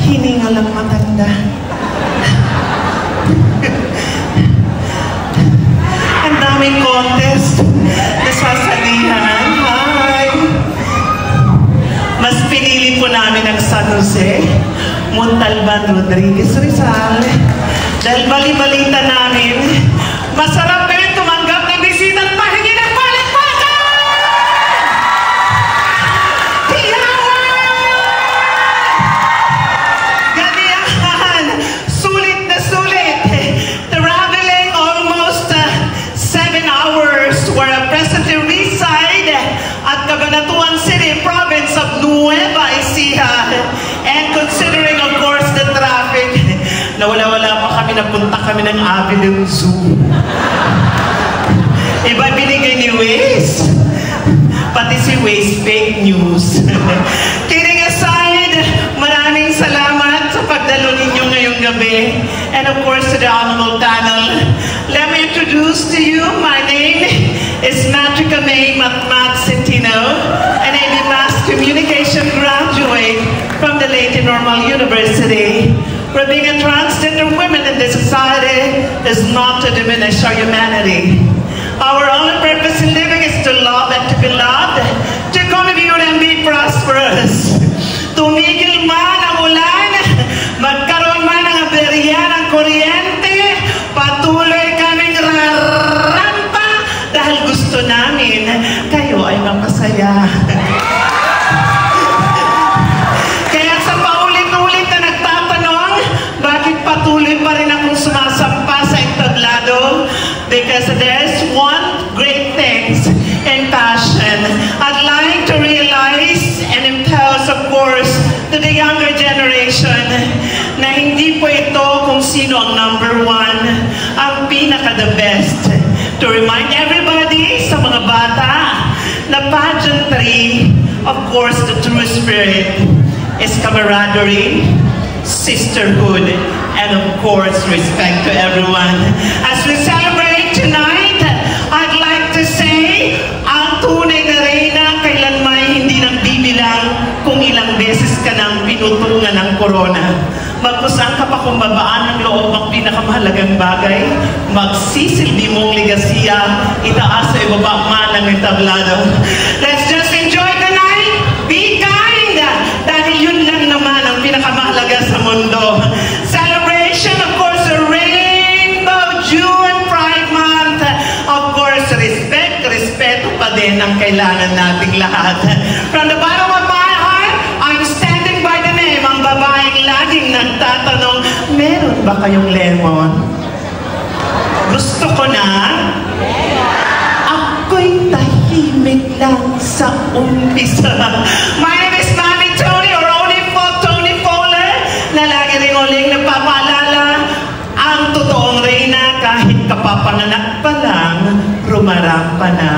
hiningal ang matanda. Ang daming contest na sasalihan. Hi! Mas pinili po namin ang San Jose, Montalban, Rodriguez, Rizal. Dahil bali-balita namin, masarap kayo tumanggap ng bisita at pahingi ng palakpakan! Tiyawan! Ganyan! Sulit na sulit! Traveling almost 7 hours where a presently reside at Cabanatuan City, province of Nueva Ecija. And considering, of course, the traffic, na wala-wala pa kami, napunta kami ng Avenue Zoo. Iba binigay ni Waze. Pati si Waze, fake news. Kidding aside, maraming salamat sa pagdalo ninyo ngayong gabi. And of course, to the honorable panel, let me introduce to you, my name is Matrica May Matmat Centino, and I'm a mass communication graduate from the Leyte Normal University. Where being a transgender woman in this society is not to diminish our humanity. Our only purpose in living is to love and to be loved, to contribute and be prosperous. Tumigil man ang ulan, magkaroon man ng aberya ng kuryente, patuloy kaming rarampa dahil gusto namin kayo ay mapasaya. Patuloy pa rin akong sumasampa sa entablado because there's one great thing in passion. I'd like to realize and impose, of course, to the younger generation na hindi po ito kung sino ang number one, ang pinaka-the best. To remind everybody sa mga bata na pageantry, of course, the true spirit is camaraderie, sisterhood, and of course, respect to everyone. As we celebrate tonight, I'd like to say, ang tunay na reyna kailanman hindi nagbibilang kung ilang beses ka nang pinutungan ng corona. Magkusang ka pa kung babaan ng loob ang pinakamahalagang bagay, magsisilbi mong ligasiya, itaas sa ibaba man ang entablado. Let's just enjoy the night, be kind, dahil yun lang naman ang pinakamahalaga sa mundo. Celebration, of course, a Rainbow June Pride Month. Of course, respeto pa din ang kailangan nating lahat. From the bottom of my heart, I'm standing by the name, ang babaeng laging nagtatanong, meron ba kayong lemon? Gusto ko na? Ako'y tahimik lang sa umpisa. My name is Mami Tony, or Tony Fowler, na lagi rin uling nagpapaalala, ang totoong reyna kahit kapapanganak pa lang, rumarampa na.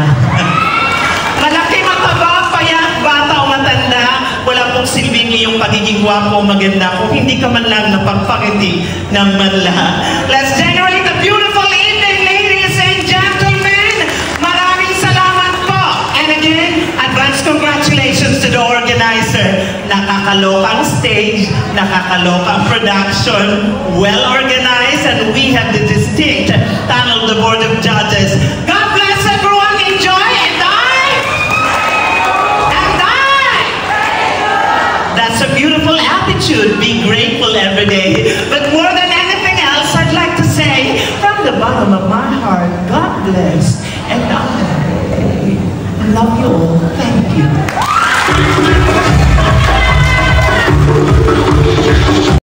Malaki, mataba, payak, bata o matanda, wala pong silbing iyong pagiging gwapo o maganda kung hindi ka man lang napagpangiti ng manla. Let's generate a beautiful evening, ladies and gentlemen. Maraming salamat po. And again, advance congratulations to the organizer. Nakakalokang stage, nakakalokang production, well organized, and we have the distinct panel of the Board of Judges. God bless everyone, enjoy, and that's a beautiful attitude, be grateful every day. But more than anything else, I'd like to say, from the bottom of my heart, God bless, and I love you all, thank you.